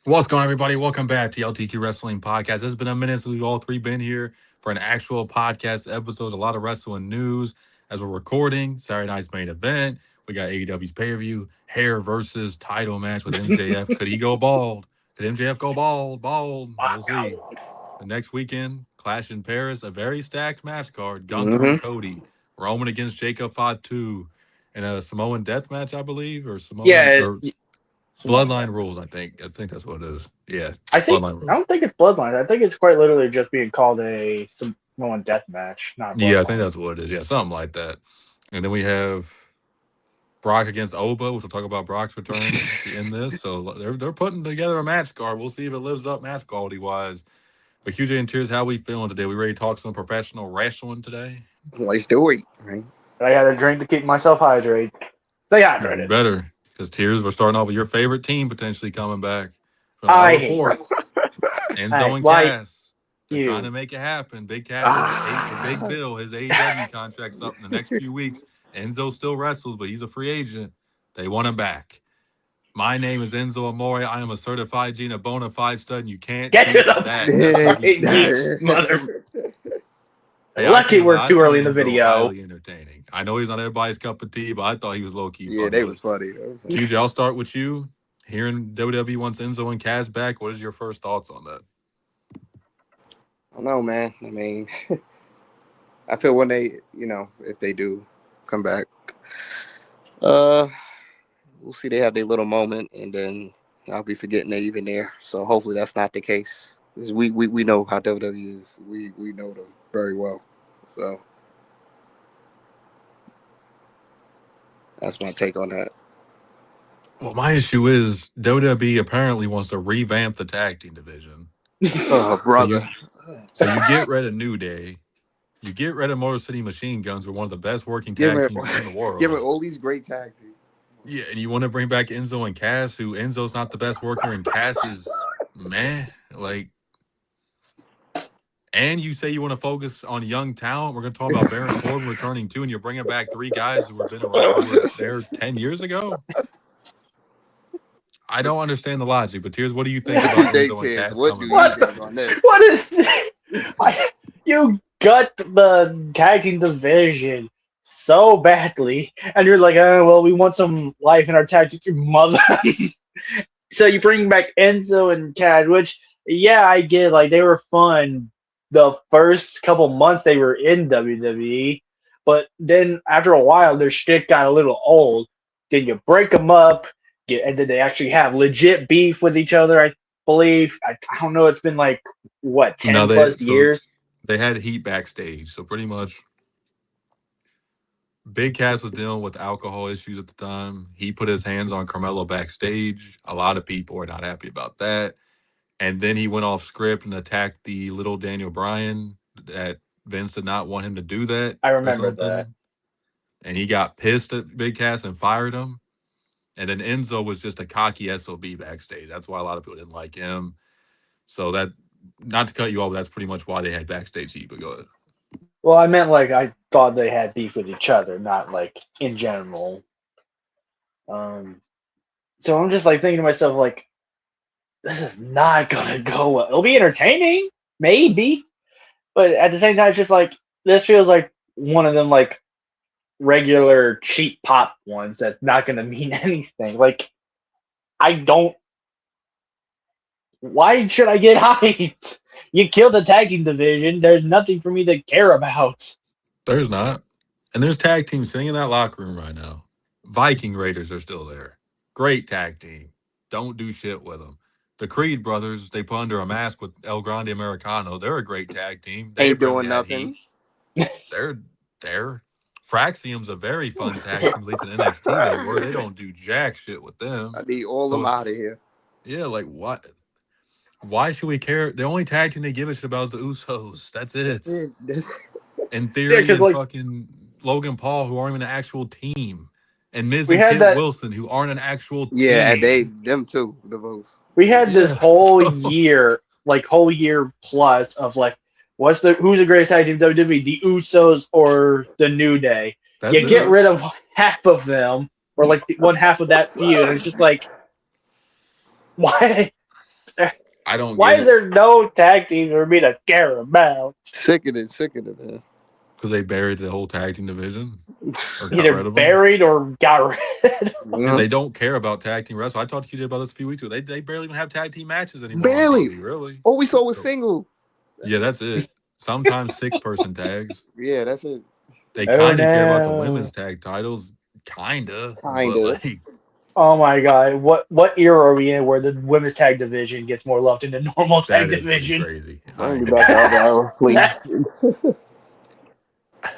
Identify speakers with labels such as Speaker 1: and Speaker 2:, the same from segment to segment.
Speaker 1: What's going on, everybody? Welcome back to LTQ Wrestling Podcast. It's been a minute since we've all three been here for an actual podcast episode. A lot of wrestling news as we're recording. Saturday night's main event. We got AEW's pay-per-view, hair versus title match with MJF. Could he go bald? Could MJF go bald? Bald. We'll see. The next weekend, Clash in Paris, a very stacked match card. Gunther and Cody. Roman against Jacob Fatu. And a Samoan death match, I believe, or Samoan
Speaker 2: Yeah,
Speaker 1: or
Speaker 2: Samoan
Speaker 1: Bloodline
Speaker 2: Death.
Speaker 1: rules, I think. I think that's what it is. Yeah,
Speaker 2: I
Speaker 1: Bloodline rules.
Speaker 2: don't think it's Bloodline. I think it's quite literally just being called a Samoan Death match, not
Speaker 1: Yeah, I think
Speaker 2: Bloodline.
Speaker 1: that's what it is. Yeah, something like that. And then we have Brock against Oba, which we'll talk about Brock's return in this. So they're putting together a match card. We'll see if it lives up match quality wise. But QJ and Tears, how we feeling today? We ready to talk some professional wrestling today?
Speaker 3: Let's do it. Right?
Speaker 2: I got to drink to keep myself hydrated. Stay
Speaker 1: You
Speaker 2: hydrated.
Speaker 1: better, because Tears, we're starting off with your favorite team potentially coming back. From our
Speaker 2: I hate
Speaker 1: reports, Enzo
Speaker 2: Hey,
Speaker 1: and
Speaker 2: why
Speaker 1: Cass. They're trying to
Speaker 2: you?
Speaker 1: make it happen. Big Cass is Big
Speaker 3: Ah,
Speaker 1: Bill. His AEW contract's up in the next few weeks. Enzo still wrestles, but he's a free agent. They want him back. My name is Enzo Amore. I am a certified G and a bona fide stud, and you can't
Speaker 2: Get to
Speaker 1: teach
Speaker 2: the
Speaker 1: that. That's
Speaker 3: yeah,
Speaker 1: what we
Speaker 2: G,
Speaker 1: do.
Speaker 2: mother.
Speaker 1: Hey, I
Speaker 2: Lucky
Speaker 1: can't
Speaker 2: we're
Speaker 1: lie. I
Speaker 2: too
Speaker 1: found
Speaker 2: early in the
Speaker 1: Enzo
Speaker 2: video.
Speaker 1: highly entertaining. I know he's not everybody's cup of tea, but I thought he was low key
Speaker 3: yeah,
Speaker 1: funny.
Speaker 3: they
Speaker 1: But
Speaker 3: was funny.
Speaker 1: QJ, I'll start with you. Hearing WWE wants Enzo and Cass back, what is your first thoughts on that?
Speaker 3: I don't know, man. I mean, I feel when they, if they do come back, uh, we'll see. They have their little moment, and then I'll be forgetting they even there. So hopefully that's not the case. 'Cause we know how WWE is. We know them very well. So that's my take on that.
Speaker 1: Well, my issue is WWE apparently wants to revamp the tag team division.
Speaker 3: Oh,
Speaker 1: So
Speaker 3: brother.
Speaker 1: you get rid of New Day, you get rid of Motor City Machine Guns, who are one of the best working
Speaker 3: Give
Speaker 1: tag
Speaker 3: me,
Speaker 1: teams in the
Speaker 3: give me
Speaker 1: world.
Speaker 3: all these great tag teams.
Speaker 1: Yeah, and you want to bring back Enzo and Cass, who Enzo's not the best worker and Cass is meh. Like, and you say you want to focus on young talent. We're going to talk about Baron Corbin returning too, and you're bringing back three guys who who were there 10 years ago. I don't understand the logic, but here's what do you think
Speaker 3: What do
Speaker 1: about
Speaker 3: you think,
Speaker 1: Enzo and
Speaker 3: Tiz?
Speaker 1: Cass
Speaker 3: What
Speaker 1: coming
Speaker 3: do you
Speaker 1: back?
Speaker 2: What?
Speaker 3: think on this?
Speaker 2: What is? You gut the tag team division so badly, and you're like, oh well, we want some life in our tag team, mother. So you bring back Enzo and Cad, which yeah, I get. Like they were fun the first couple months they were in WWE, but then after a while, their shit got a little old. Then you break them up, and then they actually have legit beef with each other. I believe. I don't know. It's been like what
Speaker 1: No,
Speaker 2: 10 plus years.
Speaker 1: they had heat backstage, so pretty much Big Cass was dealing with alcohol issues at the time. He put his hands on Carmelo backstage. A lot of people are not happy about that. And then he went off script and attacked the little Daniel Bryan. That Vince did not want him to do that
Speaker 2: I
Speaker 1: or
Speaker 2: remember that.
Speaker 1: something. And he got pissed at Big Cass and fired him. And then Enzo was just a cocky SOB backstage. That's why a lot of people didn't like him. So that, not to cut you off, but that's pretty much why they had backstage heat. But go ahead.
Speaker 2: Well, I meant like I thought they had beef with each other, not like in general. Um, so I'm just like thinking to myself, like, this is not gonna go well. It'll be entertaining, maybe, but at the same time, it's just like this feels like one of them like regular cheap pop ones that's not gonna mean anything. Like, I don't. Why should I get hyped? You killed the tag team division. There's nothing for me to care about.
Speaker 1: There's not. And there's tag teams sitting in that locker room right now. Viking Raiders are still there. Great tag team. Don't do shit with them. The Creed brothers, they put under a mask with El Grande Americano. They're a great tag team. They
Speaker 3: Ain't
Speaker 1: barely
Speaker 3: doing
Speaker 1: had heat.
Speaker 3: nothing.
Speaker 1: They're there. Fraxium's a very fun tag team, at least in NXT they were. They don't do jack shit with them.
Speaker 3: I need all
Speaker 1: So
Speaker 3: them
Speaker 1: it's,
Speaker 3: out of here.
Speaker 1: yeah, like what? Why should we care? The only tag team they give a shit about is the Usos. That's
Speaker 3: That's
Speaker 1: it.
Speaker 3: it.
Speaker 1: And
Speaker 2: Yeah,
Speaker 1: Theory
Speaker 2: because
Speaker 1: and
Speaker 2: like
Speaker 1: fucking Logan Paul, who aren't even an actual team, and Miz
Speaker 2: we
Speaker 1: and
Speaker 2: had
Speaker 1: Kit
Speaker 2: that
Speaker 1: Wilson, who aren't an actual
Speaker 3: Yeah, and they
Speaker 1: team.
Speaker 3: them too. The both.
Speaker 2: we had this
Speaker 1: Yeah,
Speaker 2: whole
Speaker 1: so
Speaker 2: year, like whole year plus of like, who's the greatest tag team in WWE, the Usos or the New Day?
Speaker 1: that's
Speaker 2: You get
Speaker 1: it.
Speaker 3: Hmm.
Speaker 2: rid of half of them, or like one half of that feud, and it's just like, why?
Speaker 1: I don't
Speaker 2: Why
Speaker 1: get
Speaker 2: is
Speaker 1: it
Speaker 2: there no tag team for me to care about?
Speaker 3: Sick of it, man.
Speaker 1: because they buried the whole tag team division or got
Speaker 2: Either
Speaker 1: rid of them.
Speaker 2: buried or got rid.
Speaker 1: Yeah,
Speaker 3: Mhm.
Speaker 1: they don't care about tag team wrestling. I talked to QJ about this a few weeks ago. They barely even have tag team matches anymore on
Speaker 3: Barely.
Speaker 1: TV, really.
Speaker 3: All we saw was
Speaker 1: So
Speaker 3: single.
Speaker 1: yeah, that's it. Sometimes 6-person tags.
Speaker 3: Yeah, that's it.
Speaker 1: They
Speaker 2: Oh
Speaker 1: kind of care about the
Speaker 2: no.
Speaker 1: women's tag titles, kinda, but
Speaker 3: Kinda.
Speaker 1: like
Speaker 2: Oh my god. What era are we in where the women's tag division gets more love than the normal tag
Speaker 1: that is pretty
Speaker 2: division?
Speaker 1: crazy. I
Speaker 3: Bring
Speaker 1: ain't
Speaker 3: me
Speaker 1: gonna
Speaker 3: back the
Speaker 1: lie.
Speaker 3: other hour, please.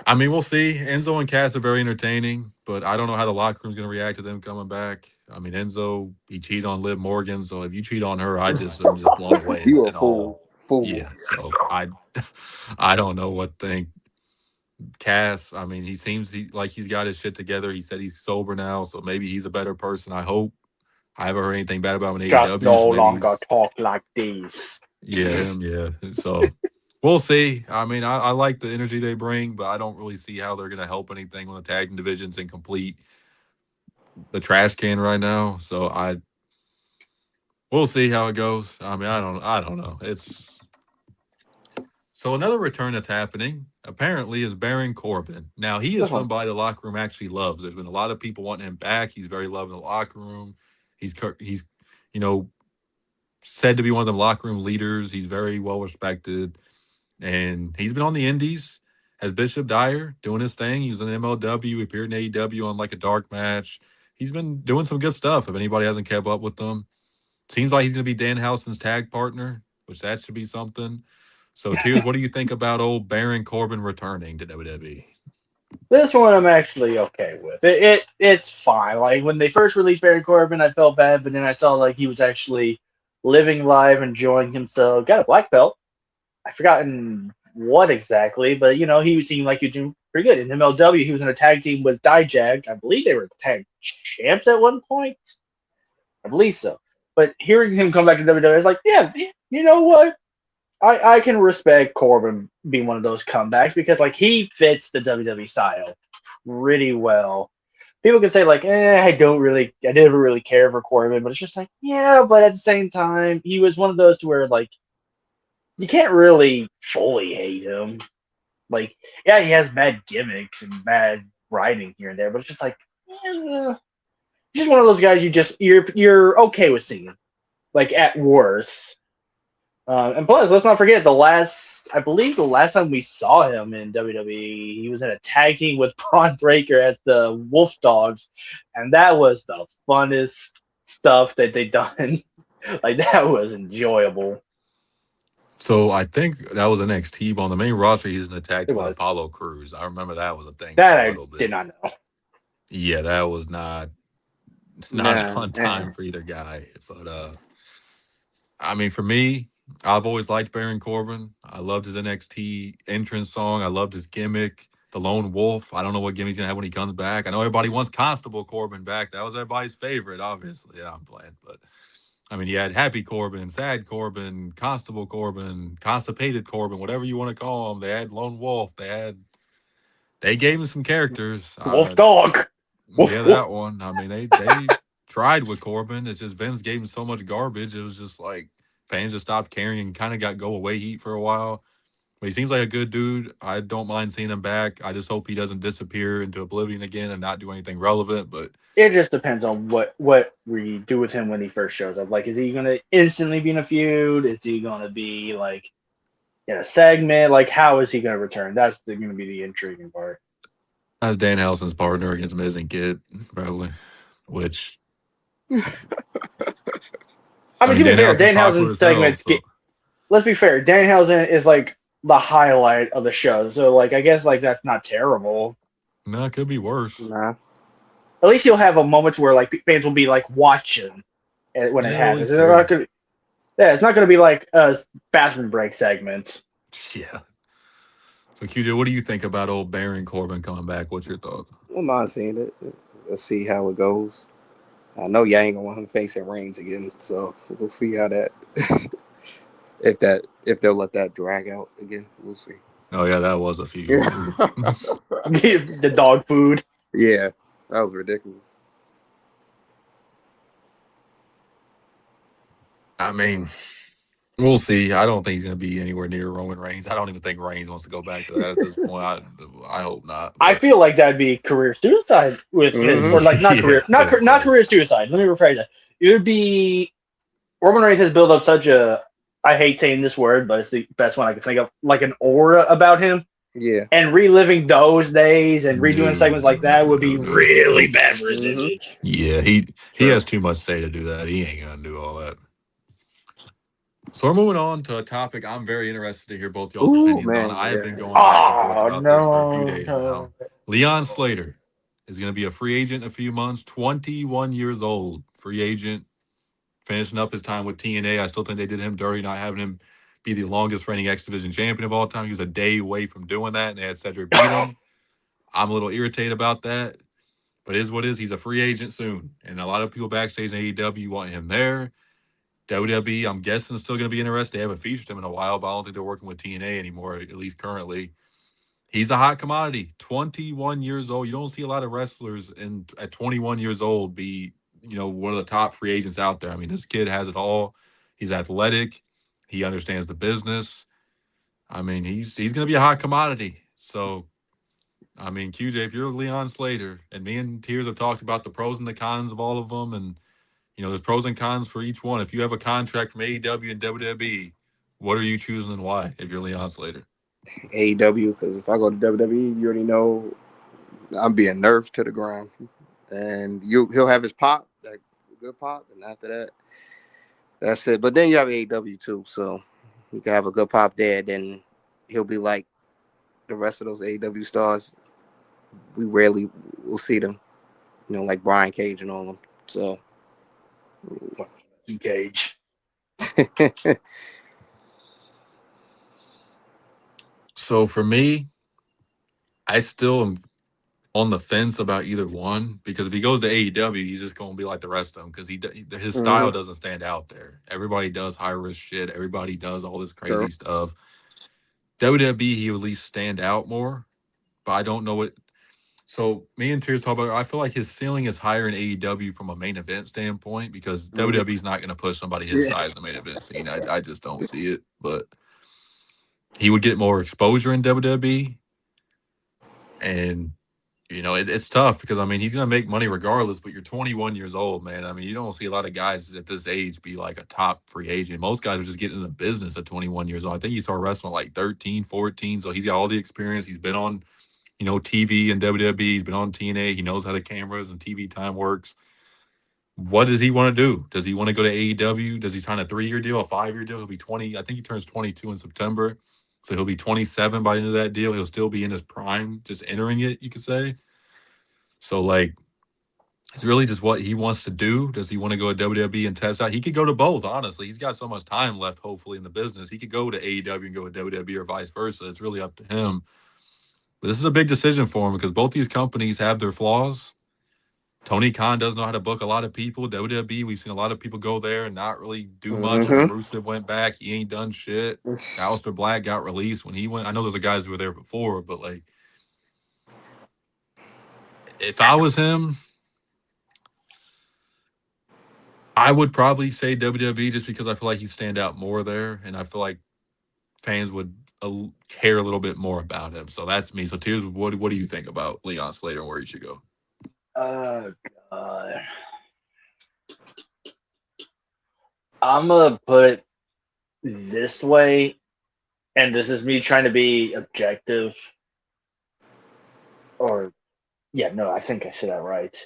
Speaker 1: I mean, we'll see. Enzo and Cass are very entertaining, but I don't know how the locker room's gonna react to them coming back. I mean, Enzo, he cheated on Liv Morgan, so if you cheat on her, I'm just blown away
Speaker 3: You a
Speaker 1: and all.
Speaker 3: fool. Fool.
Speaker 1: Yeah, so I don't know what think. Cass, I mean, he seems like he's got his shit together. He said he's sober now, so maybe he's a better person. I hope. I haven't heard anything bad about him in
Speaker 2: Just
Speaker 1: AEW,
Speaker 2: no
Speaker 1: so maybe
Speaker 2: longer
Speaker 1: he's
Speaker 2: talk like this.
Speaker 1: yeah, him, yeah. So we'll see. I mean, I like the energy they bring, but I don't really see how they're gonna help anything when the tag team division's in complete the trash can right now. So we'll see how it goes. I mean, I don't know. It's so another return that's happening apparently is Baron Corbin. Now he is
Speaker 3: Uh-huh.
Speaker 1: somebody the locker room actually loves. There's been a lot of people wanting him back. He's very loved in the locker room. He's you know said to be one of the locker room leaders. He's very well respected, and he's been on the Indies as Bishop Dyer doing his thing. He was in MLW, appeared in AEW on like a dark match. He's been doing some good stuff. If anybody hasn't kept up with them, seems like he's going to be Danhausen's tag partner, which that should be something. So, Tears, what do you think about old Baron Corbin returning to WWE?
Speaker 2: This one I'm actually okay with. It's fine. Like when they first released Baron Corbin, I felt bad, but then I saw like he was actually living life, enjoying himself. Got a black belt. I've forgotten what exactly, but he seemed like he was doing pretty good. In MLW, he was in a tag team with Dijak. I believe they were tag champs at one point. I believe so. But hearing him come back to WWE, I was like, yeah, you know what? I can respect Corbin being one of those comebacks because like he fits the WWE style pretty well. People can say like, I never really care for Corbin, but it's just like, yeah, but at the same time, he was one of those to where like you can't really fully hate him. Like, yeah, he has bad gimmicks and bad writing here and there, but it's just like, yeah, he's just one of those guys you're okay with seeing, like at worst. And plus, let's not forget I believe the last time we saw him in WWE, he was in a tag team with Braun Breaker as the Wolf Dogs, and that was the funnest stuff that they done. Like that was enjoyable.
Speaker 1: So, I think that was NXT, but on the main roster, he's in a tag
Speaker 2: It
Speaker 1: team with
Speaker 2: was
Speaker 1: Apollo Crews. I remember that was a thing for
Speaker 2: that
Speaker 1: a
Speaker 2: I
Speaker 1: little
Speaker 2: did
Speaker 1: bit.
Speaker 2: not know.
Speaker 1: Yeah, that was not a
Speaker 3: Nah.
Speaker 1: fun time for either guy. But I mean, for me, I've always liked Baron Corbin. I loved his NXT entrance song. I loved his gimmick, the Lone Wolf. I don't know what gimmick he's gonna have when he comes back. I know everybody wants Constable Corbin back. That was everybody's favorite, obviously. Yeah, I'm playing, but I mean, he had Happy Corbin, Sad Corbin, Constable Corbin, Constipated Corbin, whatever you want to call him. They had Lone Wolf. They gave him some characters.
Speaker 2: Wolf Dog. Woof,
Speaker 1: Yeah,
Speaker 2: woof.
Speaker 1: that one. I mean, they tried with Corbin. It's just Vince gave him so much garbage. It was just like fans just stopped caring and kind of got go away heat for a while. But he seems like a good dude. I don't mind seeing him back. I just hope he doesn't disappear into oblivion again and not do anything relevant. But
Speaker 2: It just depends on what we do with him when he first shows up. Like, is he gonna instantly be in a feud? Is he gonna be like in a segment? Like, how is he gonna return? That's gonna be the intriguing part.
Speaker 1: as Dan Helson's partner against Miz and Kid, probably. Which
Speaker 2: I
Speaker 1: I
Speaker 2: mean,
Speaker 1: mean,
Speaker 2: to be
Speaker 1: Dan
Speaker 2: fair,
Speaker 1: Helson's
Speaker 2: Danhausen's
Speaker 1: popular as hell.
Speaker 2: segments
Speaker 1: So
Speaker 2: let's be fair, Danhausen is like the highlight of the show. So like I guess like that's not terrible.
Speaker 1: no, it could be worse.
Speaker 3: Nah.
Speaker 2: At least you'll have a moment where like fans will be like watching when it
Speaker 1: Yeah, at
Speaker 2: happens.
Speaker 1: least
Speaker 2: They're
Speaker 1: care.
Speaker 2: not gonna, yeah, it's not gonna be like a bathroom break segment.
Speaker 1: Yeah. So QJ, what do you think about old Baron Corbin coming back? What's your thought?
Speaker 3: Wouldn't mind seeing it. Let's see how it goes. I know y'all ain't gonna want him facing Reigns again, so we'll see how that if they'll let that drag out again. We'll see.
Speaker 1: Oh yeah, that was a feud.
Speaker 3: Yeah.
Speaker 1: Oof.
Speaker 2: The dog food.
Speaker 3: Yeah, that was ridiculous.
Speaker 1: I mean, We'll see. I don't think he's going to be anywhere near Roman Reigns. I don't even think Reigns wants to go back to that at this point. I hope not.
Speaker 2: I
Speaker 1: But
Speaker 2: feel like that'd be career suicide with his, or like not
Speaker 1: yeah,
Speaker 2: career, not
Speaker 1: like,
Speaker 2: career suicide. Let me rephrase that. It would be Roman Reigns has built up such a, I hate saying this word, but it's the best one I can think of, like an aura about him.
Speaker 3: Yeah.
Speaker 2: And reliving those days and redoing
Speaker 1: no,
Speaker 2: segments
Speaker 1: no,
Speaker 2: like that
Speaker 1: no,
Speaker 2: would
Speaker 1: no,
Speaker 2: be
Speaker 1: no,
Speaker 2: really
Speaker 1: nope.
Speaker 2: bad for his
Speaker 3: Mm-hmm.
Speaker 2: image.
Speaker 1: Yeah, he
Speaker 3: True.
Speaker 1: has too much to say to do that. He ain't going to do all that. So we're moving on to a topic I'm very interested to hear both y'all's
Speaker 3: Ooh,
Speaker 1: opinions on.
Speaker 3: man.
Speaker 1: I have
Speaker 3: Yeah.
Speaker 1: been going back and forth
Speaker 2: Oh
Speaker 1: about this for a few
Speaker 2: no,
Speaker 1: days
Speaker 2: no.
Speaker 1: now. Leon Slater is going to be a free agent in a few months, 21 years old, free agent, finishing up his time with TNA. I still think they did him dirty not having him be the longest reigning X Division champion of all time. He was a day away from doing that, and they had Cedric beat him. I'm a little irritated about that, but it is what it is. He's a free agent soon, and a lot of people backstage in AEW want him there. WWE, I'm guessing, is still going to be interested. They haven't featured him in a while, but I don't think they're working with TNA anymore, at least currently. He's a hot commodity. 21 years old. You don't see a lot of wrestlers at 21 years old be, one of the top free agents out there. I mean, this kid has it all. He's athletic. He understands the business. I mean, he's going to be a hot commodity. So, I mean, QJ, if you're Leon Slater, and me and Tears have talked about the pros and the cons of all of them, and there's pros and cons for each one. If you have a contract from AEW and WWE, what are you choosing and why if you're Leon Slater?
Speaker 3: AEW, because if I go to WWE, you already know I'm being nerfed to the ground, and he'll have his pop, that good pop, and after that, that's it. But then you have AEW too, so you can have a good pop there. Then he'll be like the rest of those AEW stars. We rarely will see them, like Brian Cage and all of them. So.
Speaker 2: Cage.
Speaker 1: So for me, I still am on the fence about either one because if he goes to AEW, he's just going to be like the rest of them because his style
Speaker 3: Mm-hmm.
Speaker 1: doesn't stand out there. Everybody does high risk shit. Everybody does all this crazy
Speaker 3: True.
Speaker 1: stuff. WWE, he would at least stand out more, but I don't know what. So me and Tears talk about. I feel like his ceiling is higher in AEW from a main event standpoint because
Speaker 3: Mm-hmm.
Speaker 1: WWE's not going to push somebody his
Speaker 3: Yeah.
Speaker 1: size in the main event scene. I just don't see it. But he would get more exposure in WWE, and it's tough because I mean he's going to make money regardless. But you're 21 years old, man. I mean you don't see a lot of guys at this age be like a top free agent. Most guys are just getting in the business at 21 years old. I think he started wrestling like 13, 14. So he's got all the experience. He's been on TV and WWE. He's been on TNA. He knows how the cameras and TV time works. What does he want to do? Does he want to go to AEW? Does he sign a 3-year deal, a 5-year deal? He'll be 20. I think he turns 22 in September. So he'll be 27 by the end of that deal. He'll still be in his prime, just entering it, you could say. So, like, it's really just what he wants to do. Does he want to go to WWE and test out? He could go to both, honestly. He's got so much time left, hopefully, in the business. He could go to AEW and go to WWE or vice versa. It's really up to him. But this is a big decision for him because both these companies have their flaws. Tony Khan doesn't know how to book a lot of people. WWE, we've seen a lot of people go there and not really do much. I mean,
Speaker 3: Mm-hmm.
Speaker 1: Rusev went back. He ain't done shit. Aleister Black got released when he went. I know there's a guys who were there before, but, like, if I was him, I would probably say WWE just because I feel like he'd stand out more there. And I feel like fans would care a little bit more about him. So that's me. So, Tears, what do you think about Leon Slater and where he should go?
Speaker 2: Oh god. I'm gonna put it this way, and this is me trying to be objective. Or yeah, no, I think I said that right.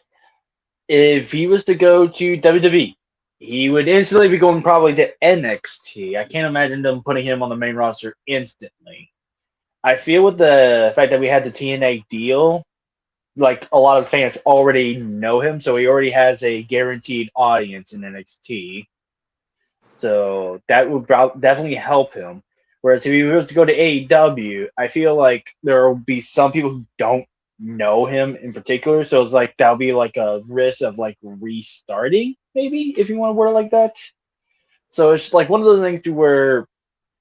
Speaker 2: If he was to go to WWE, he would instantly be going probably to NXT. I can't imagine them putting him on the main roster instantly. I feel with the fact that we had the TNA deal, like a lot of fans already know him, so he already has a guaranteed audience in NXT. So that would definitely help him. Whereas if he was to go to AEW, I feel like there will be some people who don't know him in particular. So it's like that'll be like a risk of like restarting, maybe, if you want to word it like that. So it's like one of those things to where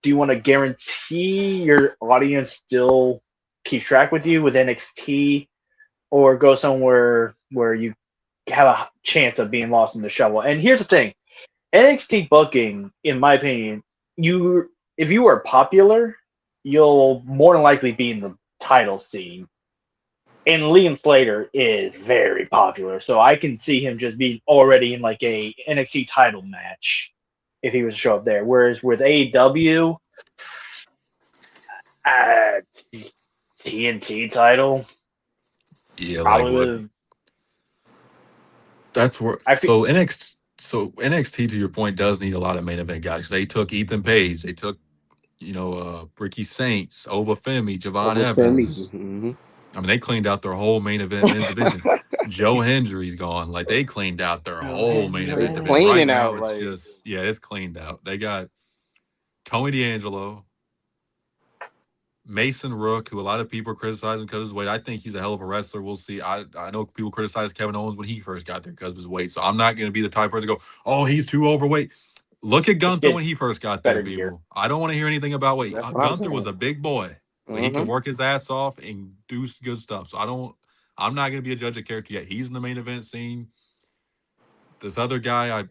Speaker 2: do you want to guarantee your audience still keeps track with you with NXT or go somewhere where you have a chance of being lost in the shuffle? And here's the thing. NXT booking, in my opinion, if you are popular, you'll more than likely be in the title scene. And Leon Slater is very popular, so I can see him just being already in like a NXT title match if he was to show up there. Whereas with AEW, uh, TNT title
Speaker 1: Yeah, like
Speaker 2: probably
Speaker 1: what?
Speaker 2: would.
Speaker 1: That's where.
Speaker 2: I feel
Speaker 1: So NXT, to your point, does need a lot of main event guys. They took Ethan Page. They took Ricky Saints, Oba Femi, Javon
Speaker 3: Over Femi.
Speaker 1: Evans. I mean, they cleaned out their whole main event men's division. Joe Hendry's gone. Like they cleaned out their whole main
Speaker 3: They
Speaker 1: event division. Right
Speaker 3: cleaning
Speaker 1: now,
Speaker 3: out
Speaker 1: it's
Speaker 3: like
Speaker 1: just it's cleaned out. They got Tony D'Angelo, Mason Rook, who a lot of people are criticizing because of his weight. I think he's a hell of a wrestler. We'll see. I know people criticized Kevin Owens when he first got there because of his weight. So I'm not going to be the type of person to go, oh, he's too overweight. Look at
Speaker 2: just
Speaker 1: Gunther
Speaker 2: get
Speaker 1: when he first got there,
Speaker 2: better gear.
Speaker 1: people. I don't want to hear anything about weight.
Speaker 3: that's what I'm
Speaker 1: Gunther was
Speaker 3: saying.
Speaker 1: a big boy, but he could work his ass off and do good stuff. So I'm not going to be a judge of character yet. He's in the main event scene. This other guy,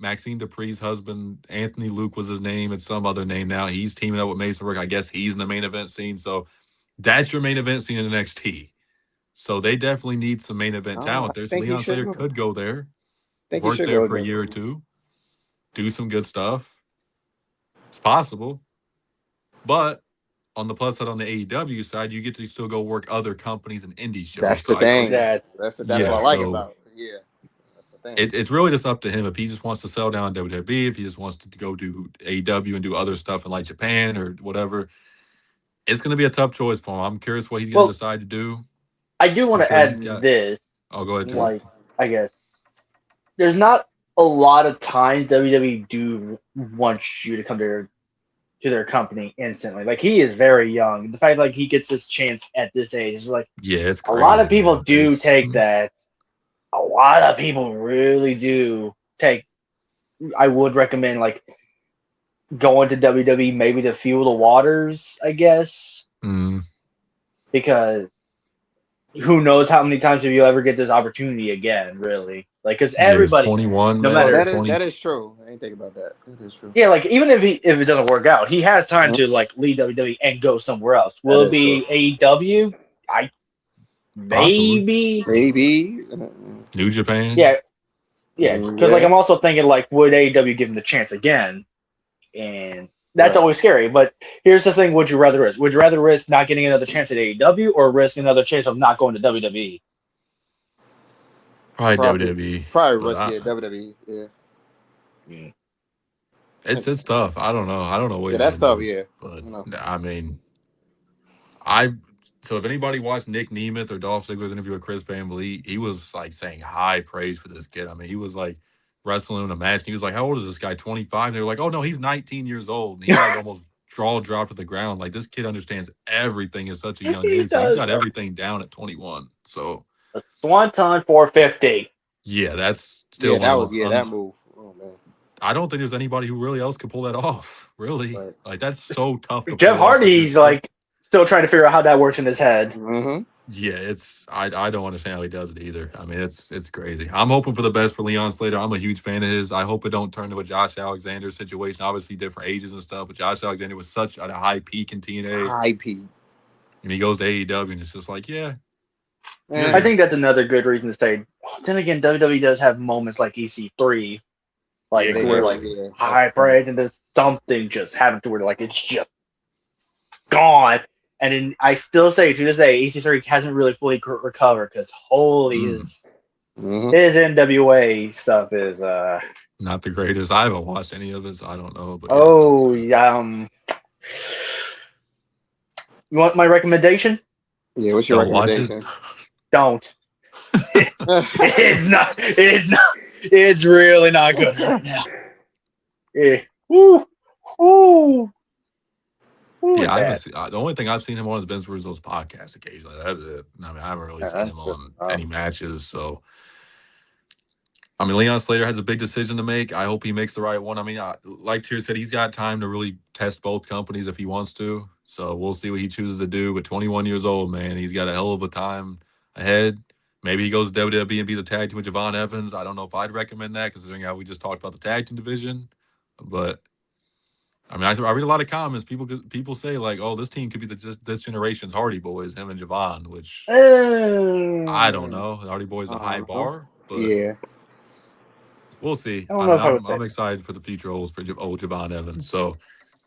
Speaker 1: Maxine Dupree's husband, Anthony Luke was his name. It's some other name now. He's teaming up with Mason Rook. I guess he's in the main event scene. So that's your main event scene in NXT. So they definitely need some main event
Speaker 3: I
Speaker 1: talent there. So
Speaker 3: think he
Speaker 1: Leon
Speaker 3: should
Speaker 1: Slater
Speaker 3: go.
Speaker 1: could go there,
Speaker 3: Think he
Speaker 1: work
Speaker 3: should
Speaker 1: there
Speaker 3: go
Speaker 1: for a
Speaker 3: there.
Speaker 1: year or two, do some good stuff. It's possible. But on the plus side, on the AEW side, you get to still go work other companies and indie shows.
Speaker 3: That's
Speaker 1: So
Speaker 3: the
Speaker 1: I
Speaker 3: thing.
Speaker 1: think,
Speaker 3: That's what I
Speaker 1: yeah.
Speaker 3: like
Speaker 1: So
Speaker 3: about it. Yeah. That's the thing.
Speaker 1: it's really just up to him if he just wants to sell down WWE, if he just wants to go do AEW and do other stuff in like Japan or whatever. It's going to be a tough choice for him. I'm curious what he's going to
Speaker 2: Well,
Speaker 1: decide to do.
Speaker 2: I do want
Speaker 1: I'm
Speaker 2: to
Speaker 1: sure he's
Speaker 2: add
Speaker 1: got.
Speaker 2: this.
Speaker 1: Oh, go ahead, Drew.
Speaker 2: Like, I guess there's not a lot of times WWE do want you to come to their company instantly. Like he is very young. The fact like he gets this chance at this age is like
Speaker 1: Yeah, it's
Speaker 2: a lot
Speaker 1: crazy,
Speaker 2: of people
Speaker 1: man.
Speaker 2: do
Speaker 1: It's
Speaker 2: take that. A lot of people really do take. I would recommend like going to WWE maybe to fuel the waters, I guess, because who knows how many times have you ever get this opportunity again, really? Like, because
Speaker 1: yeah. He's
Speaker 2: everybody,
Speaker 1: 21,
Speaker 2: no
Speaker 1: man.
Speaker 3: Well,
Speaker 2: matter,
Speaker 1: 20.
Speaker 3: that is true. I ain't think about that. That is true.
Speaker 2: yeah, like even if it doesn't work out, he has time
Speaker 3: Mhm.
Speaker 2: to like leave WWE and go somewhere else.
Speaker 3: That
Speaker 2: Will it
Speaker 3: is true.
Speaker 2: be AEW? I
Speaker 1: Possibly
Speaker 2: maybe,
Speaker 3: Maybe.
Speaker 1: New Japan.
Speaker 2: yeah, yeah. Because like
Speaker 3: Yeah.
Speaker 2: I'm also thinking like, would AEW give him the chance again? And that's
Speaker 3: Right.
Speaker 2: always scary. But here's the thing: would you rather risk? Would you rather risk not getting another chance at AEW or risk another chance of not going to WWE?
Speaker 1: Probably
Speaker 3: Probably.
Speaker 1: WWE,
Speaker 3: Probably
Speaker 1: but
Speaker 3: risky at WWE. Yeah.
Speaker 1: it's tough. I don't know. I don't know what
Speaker 3: Yeah,
Speaker 1: he's
Speaker 3: that's
Speaker 1: gonna
Speaker 3: tough.
Speaker 1: do,
Speaker 3: Yeah.
Speaker 1: but
Speaker 3: No.
Speaker 1: I mean, I. So if anybody watched Nick Nemeth or Dolph Ziggler's interview with Chris Van Vliet, he was like saying high praise for this kid. I mean, he was like wrestling in a match. And he was like, "How old is this guy? 25?" They were like, "Oh no, he's 19 years old." And he like almost jaw dropped to the ground. Like this kid understands everything at such a young
Speaker 2: He
Speaker 1: age. So he's
Speaker 2: does.
Speaker 1: got everything down at 21. So
Speaker 2: A Swanton 450.
Speaker 1: yeah, that's
Speaker 3: Yeah,
Speaker 1: still one
Speaker 3: that
Speaker 1: of
Speaker 3: was
Speaker 1: those.
Speaker 3: that move. Oh man.
Speaker 1: I don't think there's anybody who really else could pull that off. Really,
Speaker 3: Right.
Speaker 1: like that's so tough to
Speaker 2: Jeff
Speaker 1: pull off because
Speaker 2: Hardy's like still trying to figure out how that works in his head.
Speaker 3: Mm-hmm.
Speaker 1: yeah, I don't understand how he does it either. I mean, it's crazy. I'm hoping for the best for Leon Slater. I'm a huge fan of his. I hope it don't turn to a Josh Alexander situation. Obviously, different ages and stuff, but Josh Alexander was such at a high peak in TNA,
Speaker 3: High P.
Speaker 1: and he goes to AEW, and it's just like, yeah, you're
Speaker 3: Eh,
Speaker 2: I
Speaker 1: there.
Speaker 2: think that's another good reason to say. Then again, WWE does have moments like EC3,
Speaker 3: yeah,
Speaker 2: like
Speaker 3: they
Speaker 2: where
Speaker 3: do.
Speaker 2: like
Speaker 3: Yeah.
Speaker 2: high praise and there's something just happened to where like it's just gone. And then I still say to this day, EC3 hasn't really fully recovered because holy
Speaker 3: Mm-hmm.
Speaker 2: his NWA stuff is
Speaker 1: Not the greatest. I haven't watched any of it, so I don't know. But yeah,
Speaker 2: oh you want my recommendation?
Speaker 3: Yeah, what's your
Speaker 1: don't watch it.
Speaker 3: recommendation?
Speaker 2: Don't. It's not. It's not. It's really not good right now. Yeah. Woo. Woo. Woo,
Speaker 1: Yeah, I haven't
Speaker 2: bad.
Speaker 1: seen. The only thing I've seen him on is Vince Russo's podcast occasionally. That's it. I mean, I haven't really seen him on any matches. So, I mean, Leon Slater has a big decision to make. I hope he makes the right one. I mean, like Tier said, he's got time to really test both companies if he wants to. So we'll see what he chooses to do. But 21 years old, man, he's got a hell of a time ahead. Maybe he goes to WWE and be the tag team with Javon Evans. I don't know if I'd recommend that, considering how we just talked about the tag team division. But I mean, I read a lot of comments. People say like, "Oh, this team could be this generation's Hardy Boys, him and Javon." Which I don't know. The Hardy Boys a high bar, but
Speaker 3: Yeah.
Speaker 1: we'll see.
Speaker 2: I don't
Speaker 1: I
Speaker 2: know
Speaker 1: mean,
Speaker 2: if I would say
Speaker 1: I'm excited for the future holds for old Javon Evans. So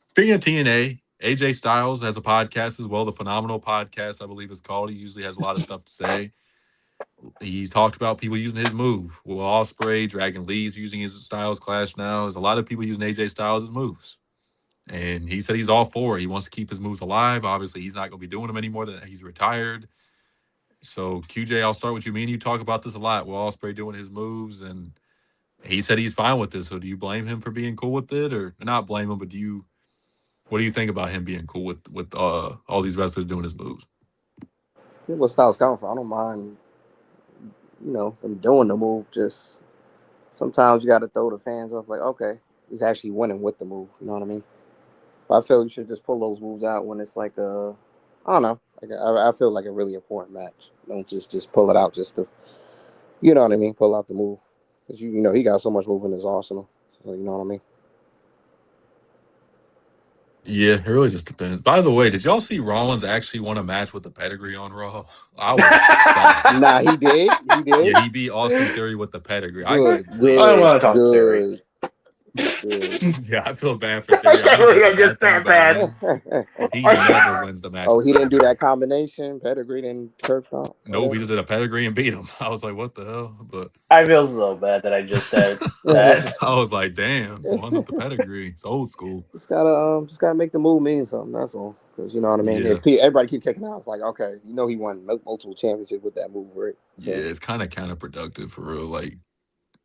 Speaker 1: speaking of TNA, AJ Styles has a podcast as well, the Phenomenal Podcast, I believe it's called. He usually has a lot of stuff to say. He's talked about people using his move. Will Ospreay, Dragon Lee's using his Styles Clash now. There's a lot of people using AJ Styles' moves. And he said he's all for it. He wants to keep his moves alive. Obviously, he's not going to be doing them anymore. That he's retired. So, QJ, I'll start with you. Me and you talk about this a lot. Will Ospreay doing his moves, and he said he's fine with this. So, do you blame him for being cool with it, or not blame him? But what do you think about him being cool with all these wrestlers doing his moves?
Speaker 3: What style's coming from? I don't mind, him doing the move. Just sometimes you got to throw the fans off. Like, okay, he's actually winning with the move. You know what I mean? But I feel you should just pull those moves out when it's like I don't know. Like I feel like a really important match. Don't just pull it out just to, you know what I mean? Pull out the move because he got so much move in his arsenal. So you know what I mean?
Speaker 1: Yeah, it really just depends. By the way, did y'all see Rollins actually won a match with the pedigree on Raw? I was stunned.
Speaker 3: Nah, he did. He did.
Speaker 1: Yeah, he beat Austin Theory with the pedigree. I
Speaker 3: Good,
Speaker 1: couldn't believe
Speaker 2: I don't
Speaker 1: it.
Speaker 2: want to talk
Speaker 3: good.
Speaker 1: Yeah, I feel bad for Theory. I don't think it's a bad thing about him. He never wins the match.
Speaker 3: Oh,
Speaker 1: with
Speaker 3: he didn't do
Speaker 1: pedigree.
Speaker 3: that combination, pedigree and Kirk Trump.
Speaker 1: Nope, he just did a pedigree and beat him. I was like, what the hell? But
Speaker 2: I feel so bad that I just said that.
Speaker 1: I was like, damn, won up the pedigree. It's old school.
Speaker 3: Just gotta make the move mean something. That's all. Because you know what I mean.
Speaker 1: Yeah.
Speaker 3: If everybody keep kicking out, it's like, okay, he won multiple championships with that move, right? So,
Speaker 1: Yeah, it's kind of counterproductive for real. Like,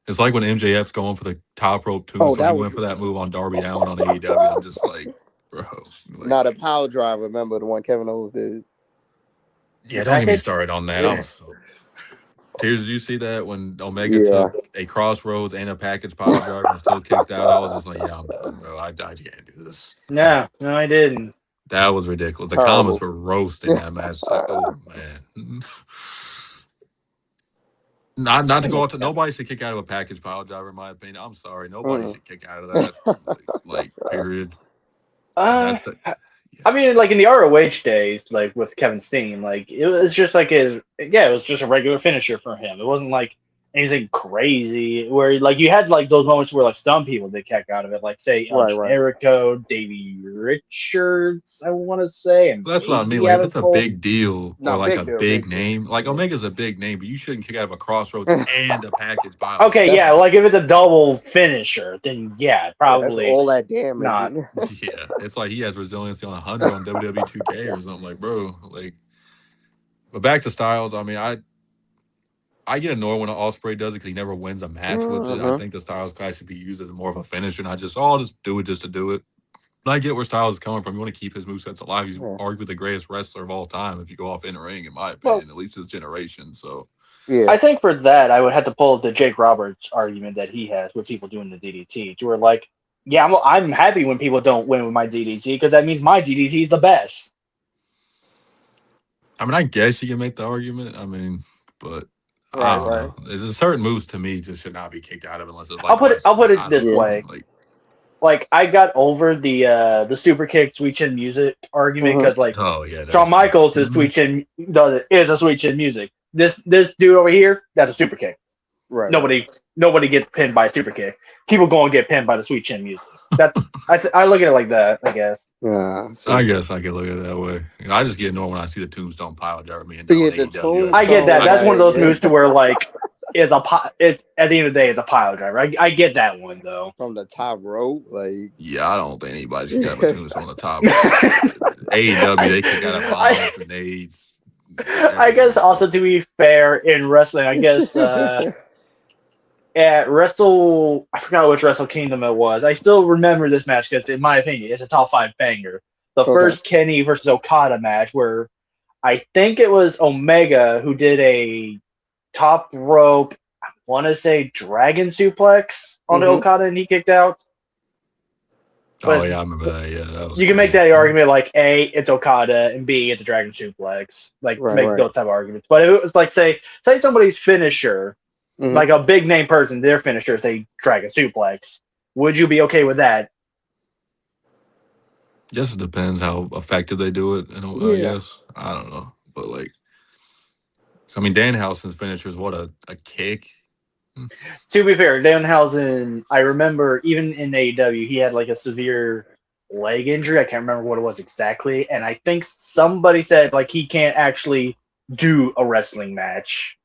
Speaker 1: it's like when MJF's going for the top rope too.
Speaker 3: Oh,
Speaker 1: So he went for that move on Darby Allin on AEW. And I'm just like, bro. Like,
Speaker 3: not a power drive. Remember the one Kevin Owens did?
Speaker 1: yeah, don't get me started on that. I was so. Tears, did you see that when Omega took a crossroads and a package pile driver and still kicked out? I was just like, yeah, I'm done, bro. I can't do this.
Speaker 2: No, I didn't.
Speaker 1: That was ridiculous. The
Speaker 3: Terrible.
Speaker 1: comments were roasting that match. It's like, oh man. Not to go out to nobody should kick out of a package pile driver, in my opinion. I'm sorry. Nobody should kick out of that. Like period.
Speaker 2: I mean, like in the ROH days, like with Kevin Steen, like it was just like it was just a regular finisher for him. It wasn't like anything crazy where like you had like those moments where like some people did kick out of it, like say El Generico, Davey Richards, I want to say, and
Speaker 1: that's what I mean. Like if it's a big deal or like a big name, like Omega's a big name, but you shouldn't kick out of a crossroads and a package pile.
Speaker 2: Okay, yeah, like if it's a double finisher, then yeah, probably
Speaker 3: that's all that damage.
Speaker 2: Not.
Speaker 1: Yeah, it's like he has resiliency on 100 on WWE 2K or something. Like, bro, like. But back to Styles. I mean, I get annoyed when Ospreay does it because he never wins a match with it. I think the Styles Clash should be used as more of a finisher, not just, I'll just do it just to do it. And I get where Styles is coming from. You want to keep his movesets alive. He's arguably the greatest wrestler of all time if you go off in the ring, in my opinion, at least his generation. So,
Speaker 2: yeah. I think for that, I would have to pull the Jake Roberts argument that he has with people doing the DDT. To where like, yeah, I'm happy when people don't win with my DDT because that means my DDT is the best.
Speaker 1: I mean, I guess you can make the argument. I mean, but I don't know. There's certain moves to me just should not be kicked out of unless it's like.
Speaker 2: I'll put it this way. Like I got over the super kick sweet chin music argument because like Shawn Michaels is sweet chin is a sweet chin music. This dude over here, that's a super kick.
Speaker 3: Right.
Speaker 2: Nobody gets pinned by a super kick. People go and get pinned by the sweet chin music. That I look at it like that. I guess.
Speaker 3: Yeah,
Speaker 1: I guess I can look at it that way. I just get annoyed when I see the tombstone pile driver me and
Speaker 2: I get that. That's one of those moves to where like it's at the end of the day it's a pile driver. I get that one though.
Speaker 3: From the top rope, like
Speaker 1: I don't think anybody should have a tombstone on the top. AEW they kick out of bombs, grenades.
Speaker 2: I guess also to be fair in wrestling, I guess at I forgot which Wrestle Kingdom it was. I still remember this match because, in my opinion, it's a top 5 banger. The first Kenny versus Okada match, where I think it was Omega who did a top rope, I want to say dragon suplex on Okada, and he kicked out.
Speaker 1: But I remember that. Yeah, that was
Speaker 2: you can make that argument like A, it's Okada, and B, it's a dragon suplex. Like make those type of arguments. But it was like say somebody's finisher. Like a big name person, their finisher is a dragon suplex. Would you be okay with that?
Speaker 1: Guess it depends how effective they do it. I
Speaker 3: Yeah.
Speaker 1: guess I don't know, but like, so, I mean, Danhausen's finisher is what a kick.
Speaker 2: To be fair, Danhausen, I remember even in AEW, he had like a severe leg injury. I can't remember what it was exactly, and I think somebody said like he can't actually do a wrestling match.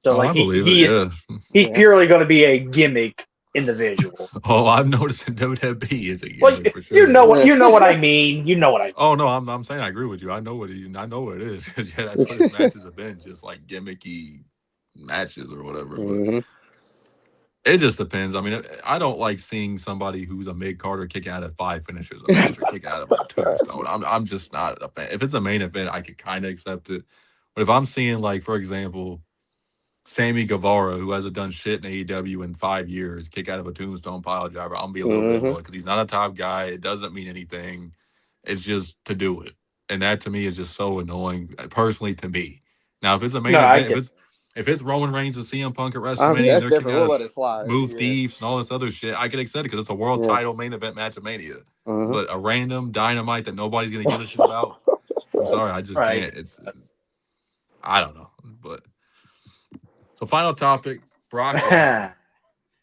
Speaker 2: So
Speaker 1: Oh,
Speaker 2: like
Speaker 1: I believe it.
Speaker 2: he's
Speaker 1: Yeah.
Speaker 2: he's
Speaker 3: Yeah.
Speaker 2: purely going to be a gimmick individual.
Speaker 1: Oh, I've noticed in WWE is a
Speaker 2: Well,
Speaker 1: gimmick for sure.
Speaker 2: you know what I mean. You know what I mean.
Speaker 1: Oh no, I'm saying I agree with you. I know what it is. Yeah, that's what his matches have been, just like gimmicky matches or whatever. But
Speaker 3: hmm
Speaker 1: it just depends. I mean, I don't like seeing somebody who's a mid carder kick out of 5 finishes a match or kick out of a tombstone. I'm just not a fan. If it's a main event, I could kind of accept it. But if I'm seeing, like, for example, Sammy Guevara, who hasn't done shit in AEW in 5 years, kick out of a tombstone pile driver, I'm gonna be a little bit
Speaker 3: hmm
Speaker 1: annoyed because he's not a top guy. It doesn't mean anything. It's just to do it, and that to me is just so annoying, personally to me. Now, if it's a
Speaker 2: No,
Speaker 1: main
Speaker 2: I
Speaker 1: event,
Speaker 2: get.
Speaker 1: if it's Roman Reigns and CM Punk at
Speaker 3: I mean,
Speaker 1: WrestleMania and
Speaker 3: that's
Speaker 1: they're kicking
Speaker 3: different. We'll
Speaker 1: out
Speaker 3: let it slide.
Speaker 1: move
Speaker 3: Yeah.
Speaker 1: thieves and all this other shit, I can accept it because it's a world
Speaker 3: Yeah.
Speaker 1: title main event match of Mania.
Speaker 3: hmm
Speaker 1: But a random dynamite that nobody's gonna give a shit about, I'm sorry, I just
Speaker 2: Right.
Speaker 1: can't. I don't know, but. So, final topic, Brock Lesnar.